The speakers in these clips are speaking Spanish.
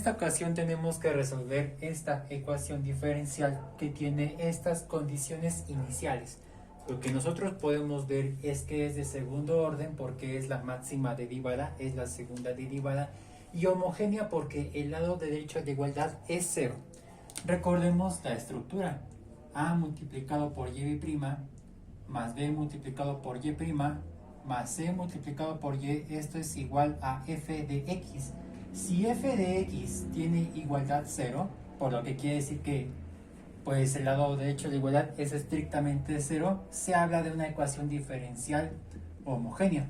esta ocasión tenemos que resolver esta ecuación diferencial que tiene estas condiciones iniciales. Lo que nosotros podemos ver es que es de segundo orden porque es la máxima derivada, es la segunda derivada, y homogénea porque el lado derecho de igualdad es 0. Recordemos la estructura. A multiplicado por y' más b multiplicado por y' más c multiplicado por y, esto es igual a f de x. Si f de x tiene igualdad 0, por lo que quiere decir que pues el lado derecho de igualdad es estrictamente 0, se habla de una ecuación diferencial homogénea.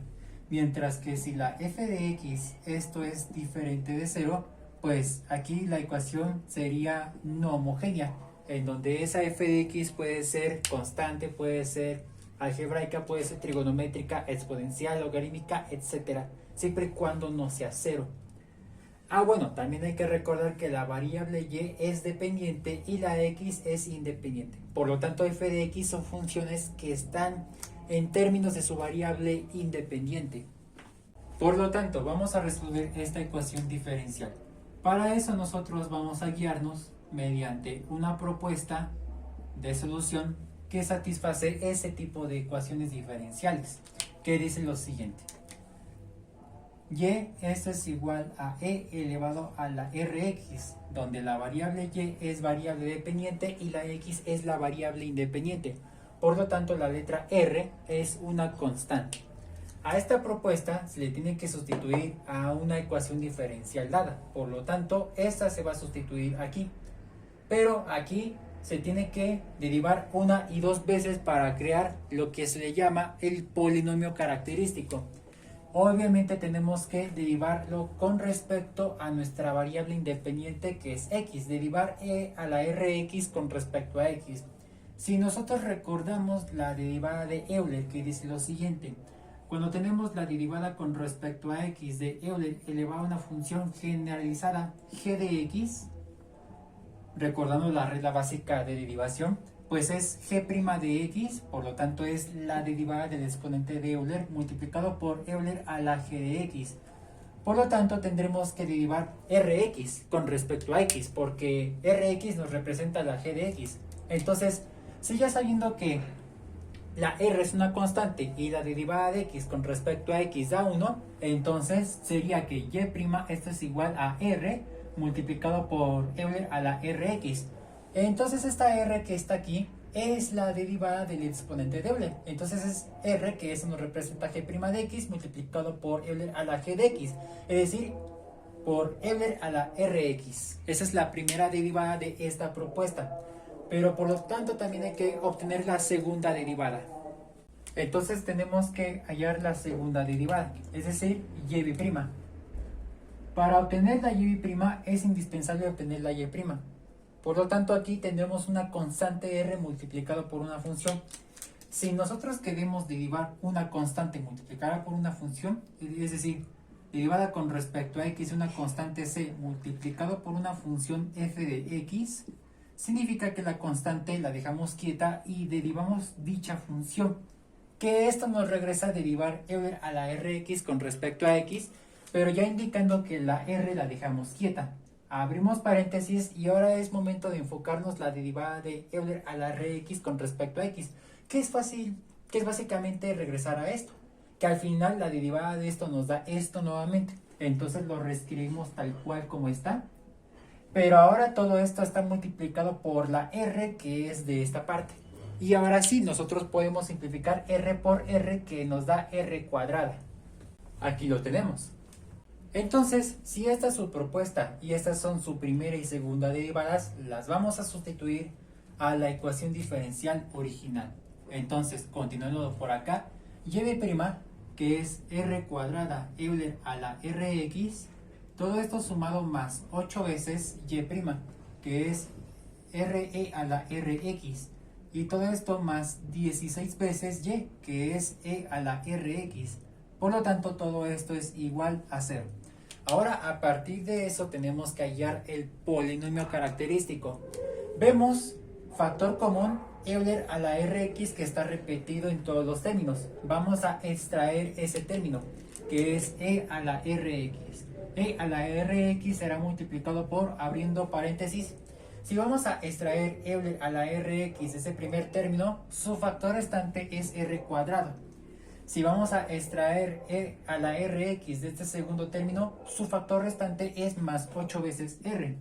Mientras que si la f de x, esto es diferente de 0, pues aquí la ecuación sería no homogénea, en donde esa f de x puede ser constante, puede ser algebraica, puede ser trigonométrica, exponencial, logarítmica, etc. Siempre y cuando no sea 0. Bueno, también hay que recordar que la variable y es dependiente y la x es independiente. Por lo tanto, f de x son funciones que están en términos de su variable independiente. Por lo tanto, vamos a resolver esta ecuación diferencial. Para eso nosotros vamos a guiarnos mediante una propuesta de solución que satisface ese tipo de ecuaciones diferenciales, que dice lo siguiente. Y esto es igual a e elevado a la rx, donde la variable y es variable dependiente y la x es la variable independiente. Por lo tanto, la letra r es una constante. A esta propuesta se le tiene que sustituir a una ecuación diferencial dada. Por lo tanto, esta se va a sustituir aquí. Pero aquí se tiene que derivar una y dos veces para crear lo que se le llama el polinomio característico. Obviamente tenemos que derivarlo con respecto a nuestra variable independiente que es x, derivar e a la rx con respecto a x. Si nosotros recordamos la derivada de Euler, que dice lo siguiente: cuando tenemos la derivada con respecto a x de Euler elevado a una función generalizada g de x, recordando la regla básica de derivación, pues es g' de x, por lo tanto es la derivada del exponente de Euler multiplicado por Euler a la g de x. Por lo tanto tendremos que derivar rx con respecto a x, porque rx nos representa la g de x. Entonces, si ya sabiendo que la r es una constante y la derivada de x con respecto a x da 1, entonces sería que y', esto es igual a r multiplicado por Euler a la rx. Entonces esta r que está aquí es la derivada del exponente de Euler. Entonces es r, que eso nos representa g' de x multiplicado por Euler a la g de x. Es decir, por Euler a la rx. Esa es la primera derivada de esta propuesta. Pero por lo tanto también hay que obtener la segunda derivada. Entonces tenemos que hallar la segunda derivada, es decir, y'. Para obtener la y' es indispensable obtener la y'. Por lo tanto, aquí tendremos una constante r multiplicado por una función. Si nosotros queremos derivar una constante multiplicada por una función, es decir, derivada con respecto a x, una constante c multiplicado por una función f de x, significa que la constante la dejamos quieta y derivamos dicha función. Que esto nos regresa a derivar Euler a la rx con respecto a x, pero ya indicando que la r la dejamos quieta. Abrimos paréntesis y ahora es momento de enfocarnos la derivada de Euler a la rx con respecto a x, que es fácil, que es básicamente regresar a esto, que al final la derivada de esto nos da esto nuevamente. Entonces lo reescribimos tal cual como está, pero ahora todo esto está multiplicado por la r, que es de esta parte. Y ahora sí, nosotros podemos simplificar r por r, que nos da r cuadrada. Aquí lo tenemos. Entonces, si esta es su propuesta y estas son su primera y segunda derivadas, las vamos a sustituir a la ecuación diferencial original. Entonces, continuando por acá, y', que es r cuadrada Euler a la rx, todo esto sumado más 8 veces y', que es re a la rx, y todo esto más 16 veces y, que es e a la rx. Por lo tanto, todo esto es igual a 0. Ahora, a partir de eso, tenemos que hallar el polinomio característico. Vemos factor común, Euler a la rx, que está repetido en todos los términos. Vamos a extraer ese término, que es e a la rx. e a la rx será multiplicado por, abriendo paréntesis. Si vamos a extraer Euler a la rx de ese primer término, su factor restante es r cuadrado. Si vamos a extraer e a la rx de este segundo término, su factor restante es más 8 veces r.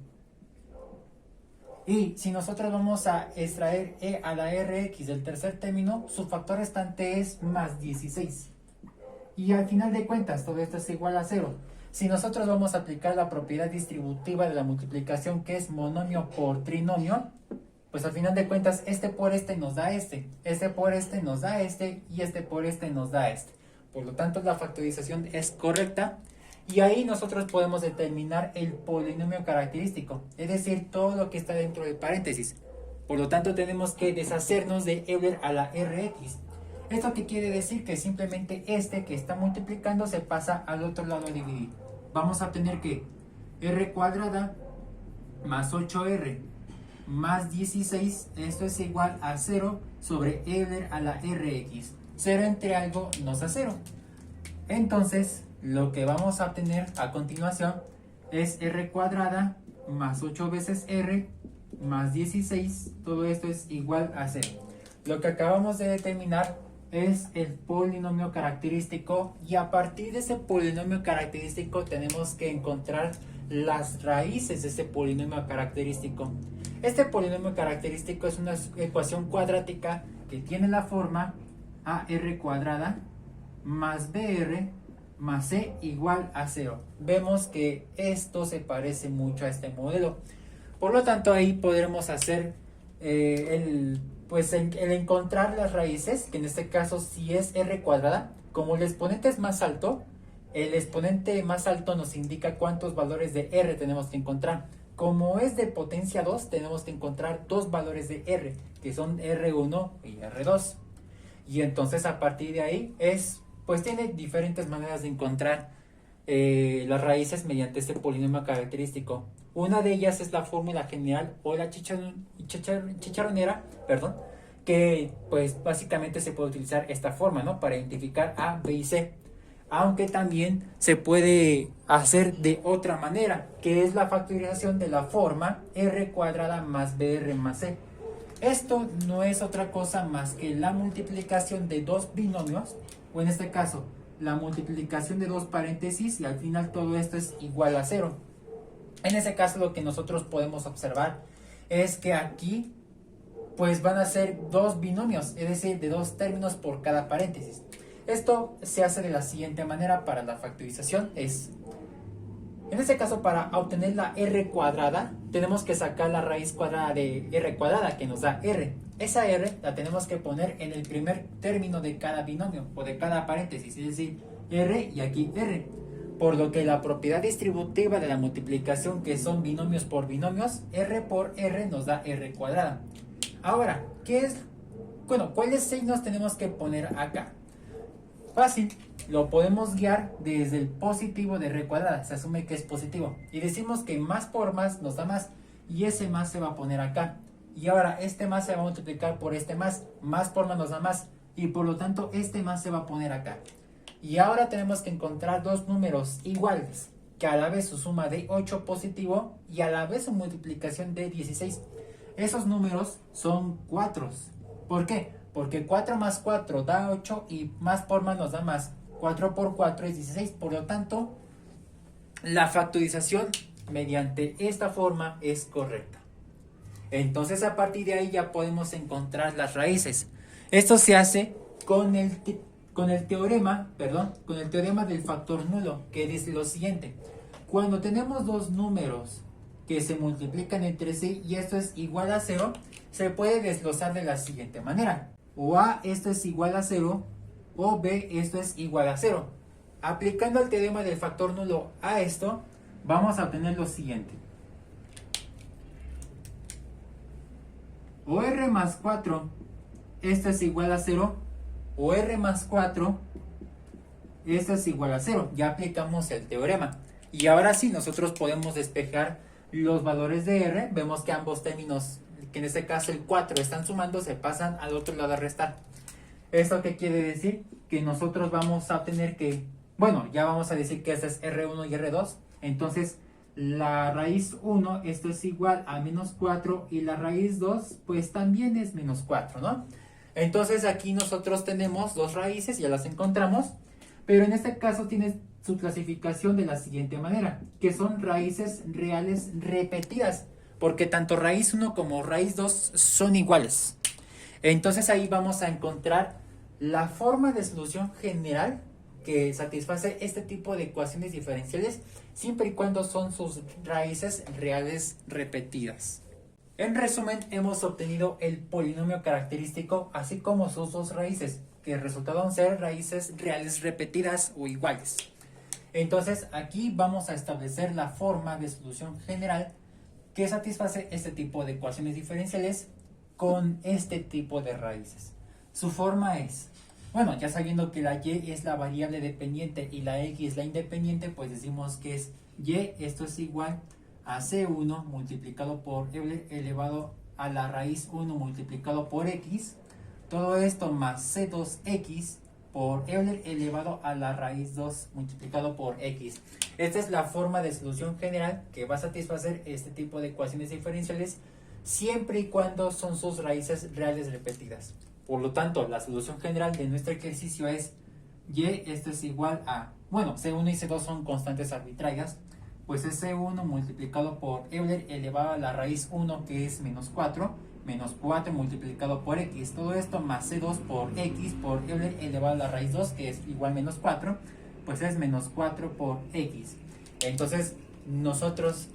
Y si nosotros vamos a extraer e a la rx del tercer término, su factor restante es más 16. Y al final de cuentas, todo esto es igual a 0. Si nosotros vamos a aplicar la propiedad distributiva de la multiplicación, que es monomio por trinomio, pues al final de cuentas, este por este nos da este por este nos da este, y este por este nos da este. Por lo tanto, la factorización es correcta. Y ahí nosotros podemos determinar el polinomio característico, es decir, todo lo que está dentro del paréntesis. Por lo tanto, tenemos que deshacernos de Euler a la Rx. ¿Esto qué quiere decir? Que simplemente este que está multiplicando se pasa al otro lado a dividir. Vamos a obtener que r cuadrada más 8r más 16, esto es igual a 0 sobre Euler a la Rx. 0 entre algo nos da 0. Entonces, lo que vamos a obtener a continuación es r cuadrada más 8 veces r más 16. Todo esto es igual a 0. Lo que acabamos de determinar es el polinomio característico, y a partir de ese polinomio característico tenemos que encontrar las raíces de ese polinomio característico. Este polinomio característico es una ecuación cuadrática que tiene la forma ar cuadrada más br más c igual a 0. Vemos que esto se parece mucho a este modelo. Por lo tanto, ahí podremos hacer el encontrar las raíces, que en este caso si es r cuadrada, como el exponente es más alto, el exponente más alto nos indica cuántos valores de r tenemos que encontrar. Como es de potencia 2, tenemos que encontrar dos valores de r, que son r1 y r2. Y entonces a partir de ahí pues tiene diferentes maneras de encontrar las raíces mediante este polinomio característico. Una de ellas es la fórmula general o la chicharronera, que pues básicamente se puede utilizar esta forma, ¿no?, para identificar A, B y C. Aunque también se puede hacer de otra manera, que es la factorización de la forma r cuadrada más br más c. Esto no es otra cosa más que la multiplicación de dos binomios, o en este caso, la multiplicación de dos paréntesis, y al final todo esto es igual a 0. En ese caso, lo que nosotros podemos observar es que aquí pues van a ser dos binomios, es decir, de dos términos por cada paréntesis. Esto se hace de la siguiente manera para la factorización. En este caso, para obtener la r cuadrada, tenemos que sacar la raíz cuadrada de r cuadrada, que nos da r. Esa r la tenemos que poner en el primer término de cada binomio o de cada paréntesis, es decir, r y aquí r. Por lo que la propiedad distributiva de la multiplicación, que son binomios por binomios, r por r nos da r cuadrada. Ahora, ¿cuáles signos tenemos que poner acá? Fácil, lo podemos guiar desde el positivo de r cuadrada, se asume que es positivo. Y decimos que más por más nos da más, y ese más se va a poner acá. Y ahora este más se va a multiplicar por este más por más nos da más, y por lo tanto este más se va a poner acá. Y ahora tenemos que encontrar dos números iguales, que a la vez su suma de 8 positivo y a la vez su multiplicación de 16. Esos números son 4. ¿Por qué? Porque 4 más 4 da 8 y más por más nos da más. 4 por 4 es 16. Por lo tanto, la factorización mediante esta forma es correcta. Entonces, a partir de ahí ya podemos encontrar las raíces. Esto se hace con el teorema del factor nulo, que dice lo siguiente. Cuando tenemos dos números que se multiplican entre sí y esto es igual a 0, se puede desglosar de la siguiente manera. O A, esto es igual a 0, o B, esto es igual a 0. Aplicando el teorema del factor nulo a esto, vamos a obtener lo siguiente. O R más 4, esto es igual a 0, o R más 4, esto es igual a 0. Ya aplicamos el teorema. Y ahora sí, nosotros podemos despejar los valores de R. Vemos que ambos términos, que en este caso el 4 están sumando, se pasan al otro lado a restar. ¿Esto qué quiere decir? Que nosotros vamos a obtener que, ya vamos a decir que este es R1 y R2. Entonces, la raíz 1, esto es igual a menos 4 y la raíz 2, pues también es menos 4, ¿no? Entonces aquí nosotros tenemos dos raíces, ya las encontramos, pero en este caso tiene su clasificación de la siguiente manera, que son raíces reales repetidas, porque tanto raíz 1 como raíz 2 son iguales. Entonces ahí vamos a encontrar la forma de solución general que satisface este tipo de ecuaciones diferenciales siempre y cuando son sus raíces reales repetidas. En resumen, hemos obtenido el polinomio característico así como sus dos raíces, que resultaron ser raíces reales repetidas o iguales. Entonces aquí vamos a establecer la forma de solución general que satisface este tipo de ecuaciones diferenciales con este tipo de raíces. Su forma es, bueno, ya sabiendo que la y es la variable dependiente y la x la independiente, pues decimos que es y, esto es igual a c1 multiplicado por Euler elevado a la raíz 1 multiplicado por x, todo esto más c2x por Euler elevado a la raíz 2 multiplicado por x. Esta es la forma de solución general que va a satisfacer este tipo de ecuaciones diferenciales siempre y cuando son sus raíces reales repetidas. Por lo tanto, la solución general de nuestro ejercicio es y, esto es igual a, bueno, c1 y c2 son constantes arbitrarias, pues es c1 multiplicado por Euler elevado a la raíz 1, que es menos 4 multiplicado por x, todo esto más c2 por x por Euler elevado a la raíz 2, que es igual a menos 4, pues es menos 4 por x. Entonces nosotros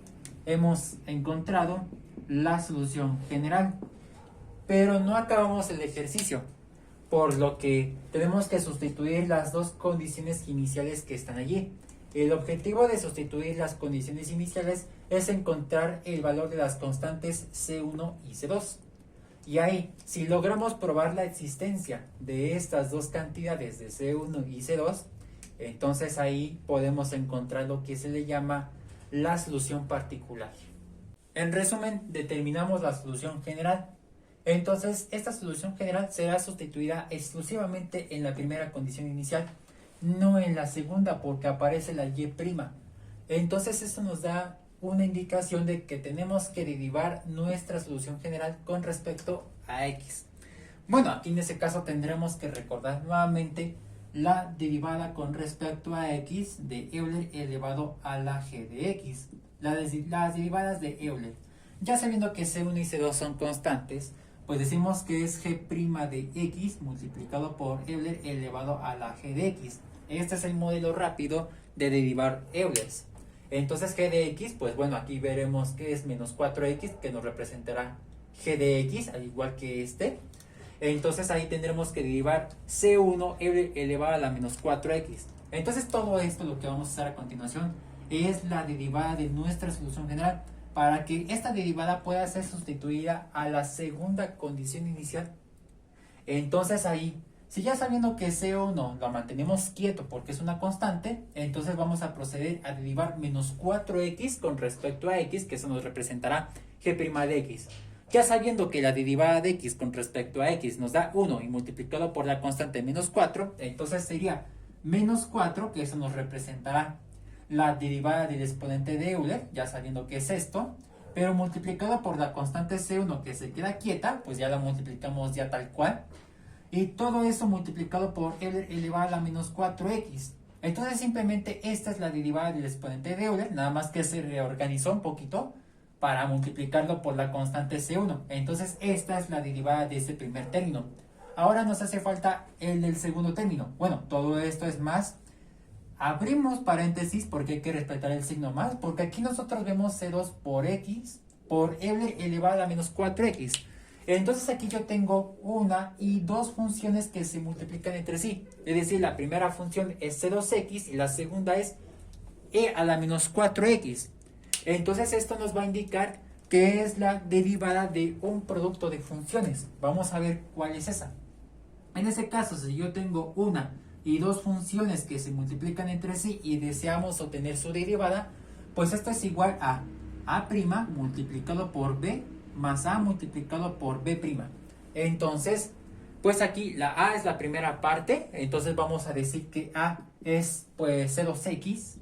hemos encontrado la solución general, pero no acabamos el ejercicio, por lo que tenemos que sustituir las dos condiciones iniciales que están allí. El objetivo de sustituir las condiciones iniciales es encontrar el valor de las constantes C1 y C2. Y ahí, si logramos probar la existencia de estas dos cantidades de C1 y C2, entonces ahí podemos encontrar lo que se le llama la solución particular. En resumen, determinamos la solución general. Entonces, esta solución general será sustituida exclusivamente en la primera condición inicial, no en la segunda, porque aparece la y'. Entonces esto nos da una indicación de que tenemos que derivar nuestra solución general con respecto a x. Bueno, aquí en ese caso tendremos que recordar nuevamente la derivada con respecto a x de Euler elevado a la g de x. Las derivadas de Euler. Ya sabiendo que C1 y C2 son constantes, pues decimos que es g' de x multiplicado por Euler elevado a la g de x. Este es el modelo rápido de derivar Eulers. Entonces g de x, pues bueno, aquí veremos que es menos 4x, que nos representará g de x, al igual que este. Entonces ahí tendremos que derivar c1 Euler elevado a la menos 4x. Entonces todo esto, lo que vamos a hacer a continuación, es la derivada de nuestra solución general, para que esta derivada pueda ser sustituida a la segunda condición inicial. Entonces ahí, si ya sabiendo que C1 lo mantenemos quieto porque es una constante, entonces vamos a proceder a derivar menos 4x con respecto a x, que eso nos representará g' de x. Ya sabiendo que la derivada de x con respecto a x nos da 1 y multiplicado por la constante menos 4, entonces sería menos 4, que eso nos representará la derivada del exponente de Euler, ya sabiendo que es esto, pero multiplicado por la constante C1 que se queda quieta, pues ya la multiplicamos ya tal cual, y todo eso multiplicado por Euler elevado a la menos 4x. Entonces simplemente esta es la derivada del exponente de Euler, nada más que se reorganizó un poquito para multiplicarlo por la constante C1. Entonces esta es la derivada de ese primer término. Ahora nos hace falta el del segundo término. Bueno, todo esto es más. Abrimos paréntesis porque hay que respetar el signo más, porque aquí nosotros vemos C2 por x por Euler elevado a la menos 4x. Entonces aquí yo tengo una y dos funciones que se multiplican entre sí. Es decir, la primera función es C2x y la segunda es e a la menos 4x. Entonces esto nos va a indicar que es la derivada de un producto de funciones. Vamos a ver cuál es esa. En ese caso, si yo tengo una y dos funciones que se multiplican entre sí y deseamos obtener su derivada, pues esto es igual a a' multiplicado por b más a multiplicado por b'. Entonces, pues aquí la a es la primera parte, entonces vamos a decir que a es pues C2x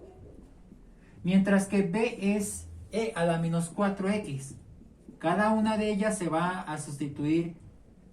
mientras que b es e a la menos 4x. Cada una de ellas se va a sustituir,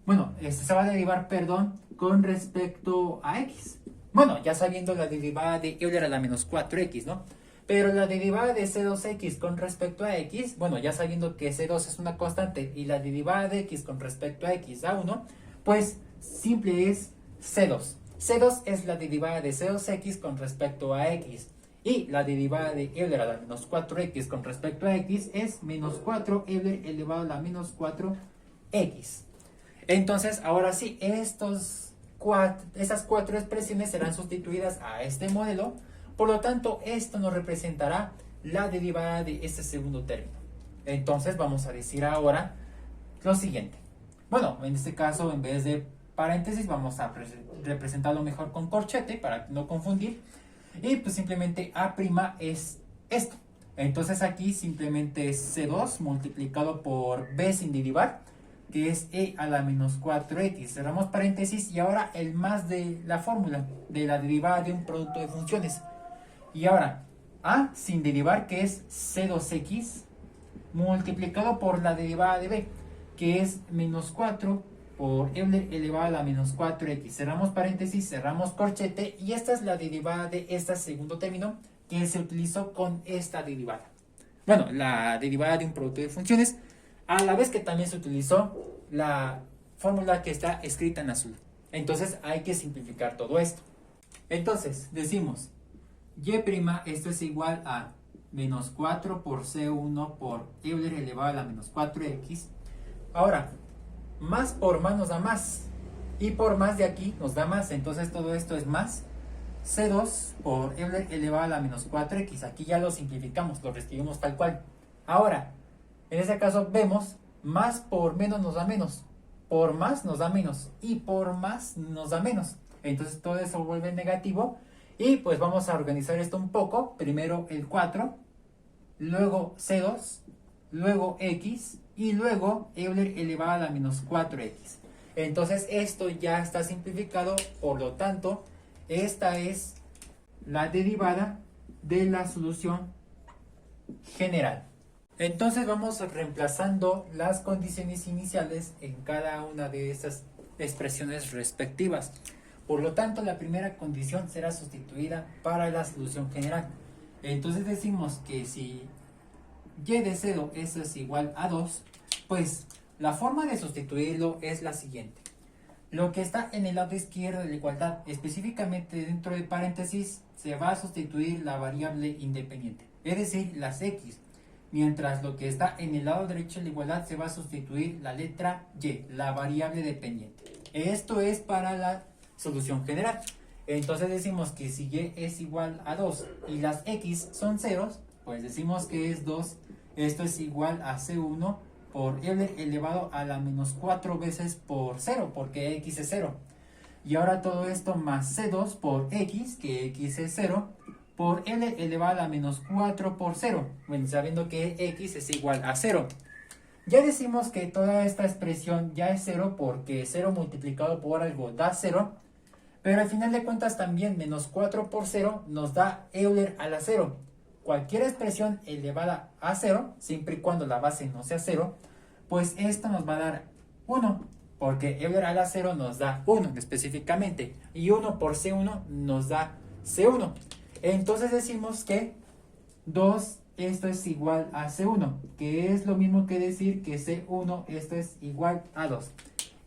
bueno, se va a derivar, perdón, con respecto a x. Bueno, ya sabiendo la derivada de Euler a la menos 4x, ¿no? Pero la derivada de C2x con respecto a x, bueno, ya sabiendo que C2 es una constante y la derivada de x con respecto a x da 1, pues simple es C2. C2 es la derivada de C2x con respecto a x. Y la derivada de Euler a la menos 4x con respecto a x es menos 4 Euler elevado a la menos 4x. Entonces, ahora sí, esas cuatro expresiones serán sustituidas a este modelo. Por lo tanto, esto nos representará la derivada de este segundo término. Entonces, vamos a decir ahora lo siguiente. Bueno, en este caso, en vez de paréntesis, vamos a representarlo mejor con corchete para no confundir. Y pues simplemente A' es esto. Entonces aquí simplemente es C2 multiplicado por B sin derivar, que es E a la menos 4x. Cerramos paréntesis y ahora el más de la fórmula de la derivada de un producto de funciones. Y ahora A sin derivar, que es C2x, multiplicado por la derivada de B, que es menos 4 por Euler elevado a la menos 4x. Cerramos paréntesis, cerramos corchete y esta es la derivada de este segundo término que se utilizó con esta derivada. Bueno, la derivada de un producto de funciones, a la vez que también se utilizó la fórmula que está escrita en azul. Entonces hay que simplificar todo esto. Entonces decimos y', esto es igual a menos 4 por C1 por Euler elevado a la menos 4x. Ahora, más por más nos da más. Y por más de aquí nos da más. Entonces todo esto es más C2 por Euler elevado a la menos 4x. Aquí ya lo simplificamos, lo reescribimos tal cual. Ahora, en este caso vemos más por menos nos da menos. Por más nos da menos. Y por más nos da menos. Entonces todo eso vuelve negativo. Y pues vamos a organizar esto un poco. Primero el 4. Luego C2. Luego x. Y luego Euler elevado a la menos 4x. Entonces esto ya está simplificado, por lo tanto, esta es la derivada de la solución general. Entonces vamos reemplazando las condiciones iniciales en cada una de estas expresiones respectivas. Por lo tanto, la primera condición será sustituida para la solución general. Entonces decimos que si y de 0 eso es igual a 2, pues la forma de sustituirlo es la siguiente. Lo que está en el lado izquierdo de la igualdad, específicamente dentro de paréntesis, se va a sustituir la variable independiente, es decir, las x. Mientras lo que está en el lado derecho de la igualdad se va a sustituir la letra y, la variable dependiente. Esto es para la solución general. Entonces decimos que si y es igual a 2 y las x son ceros, pues decimos que es 2. Esto es igual a C1 por Euler elevado a la menos 4 veces por 0, porque x es 0. Y ahora todo esto más C2 por x, que x es 0, por Euler elevado a la menos 4 por 0. Bueno, sabiendo que x es igual a 0. Ya decimos que toda esta expresión ya es 0 porque 0 multiplicado por algo da 0. Pero al final de cuentas también menos 4 por 0 nos da Euler a la 0. Cualquier expresión elevada a 0, siempre y cuando la base no sea 0, pues esto nos va a dar 1, porque Euler a la 0 nos da 1 específicamente, y 1 por C1 nos da C1. Entonces decimos que 2, esto es igual a C1, que es lo mismo que decir que C1, esto es igual a 2.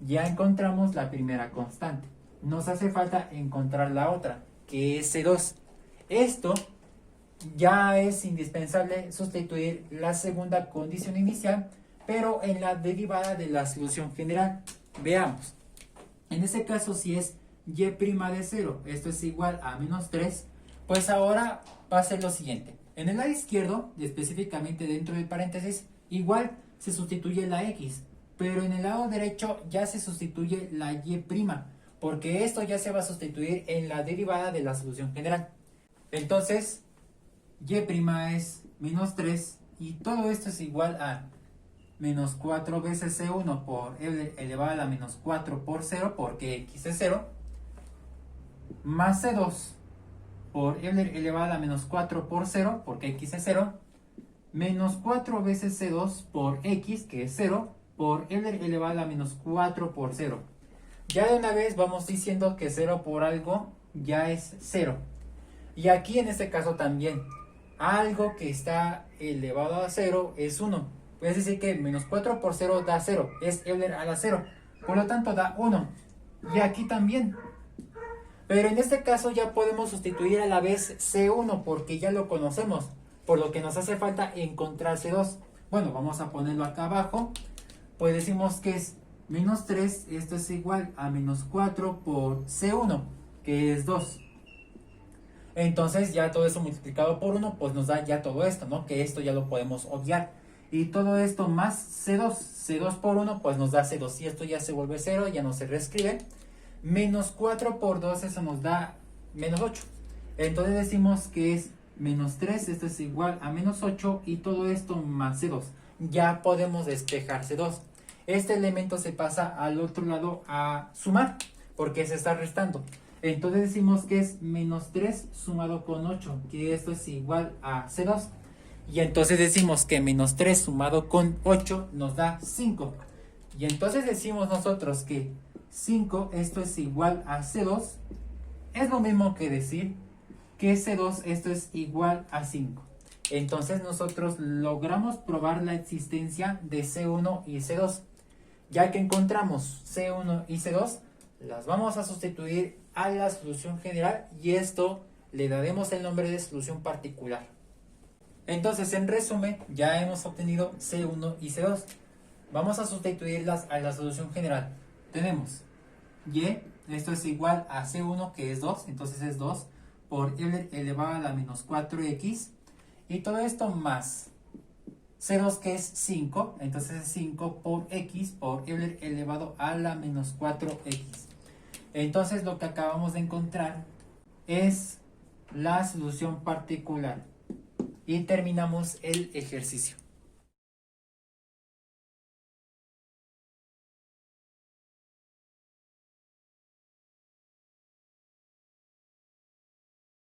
Ya encontramos la primera constante. Nos hace falta encontrar la otra, que es C2. Esto ya es indispensable sustituir la segunda condición inicial, pero en la derivada de la solución general. Veamos. En este caso, si es y' de 0, esto es igual a menos 3, pues ahora va a ser lo siguiente. En el lado izquierdo, específicamente dentro del paréntesis, igual se sustituye la x, pero en el lado derecho ya se sustituye la y', porque esto ya se va a sustituir en la derivada de la solución general. Entonces, y' es menos 3 y todo esto es igual a menos 4 veces C1 por Euler elevado a la menos 4 por 0, porque x es 0, más C2 por Euler elevado a la menos 4 por 0, porque x es 0, menos 4 veces C2 por x, que es 0, por Euler elevado a la menos 4 por 0. Ya de una vez vamos diciendo que 0 por algo ya es 0. Y aquí en este caso también, algo que está elevado a 0 es 1. Es decir que menos 4 por 0 da 0, es Euler a la 0. Por lo tanto da 1. Y aquí también. Pero en este caso ya podemos sustituir a la vez C1 porque ya lo conocemos. Por lo que nos hace falta encontrar C2. Bueno, vamos a ponerlo acá abajo. Pues decimos que es menos 3, esto es igual a menos 4 por C1, que es 2. Entonces ya todo eso multiplicado por 1, pues nos da ya todo esto, ¿no? Que esto ya lo podemos obviar. Y todo esto más C2, C2 por 1, pues nos da C2. Y esto ya se vuelve 0, ya no se reescribe. Menos 4 por 2, eso nos da menos 8. Entonces decimos que es menos 3, esto es igual a menos 8 y todo esto más C2. Ya podemos despejar C2. Este elemento se pasa al otro lado a sumar, porque se está restando. Entonces decimos que es menos 3 sumado con 8, que esto es igual a C2. Y entonces decimos que menos 3 sumado con 8 nos da 5. Y entonces decimos nosotros que 5, esto es igual a C2. Es lo mismo que decir que C2, esto es igual a 5. Entonces nosotros logramos probar la existencia de C1 y C2. Ya que encontramos C1 y C2, las vamos a sustituir a la solución general y esto le daremos el nombre de solución particular. Entonces, en resumen, ya hemos obtenido C1 y C2. Vamos a sustituirlas a la solución general. Tenemos y, esto es igual a C1, que es 2, entonces es 2 por Euler elevado a la menos 4x, y todo esto más C2, que es 5, entonces es 5 por x por Euler elevado a la menos 4x. Entonces lo que acabamos de encontrar es la solución particular y terminamos el ejercicio.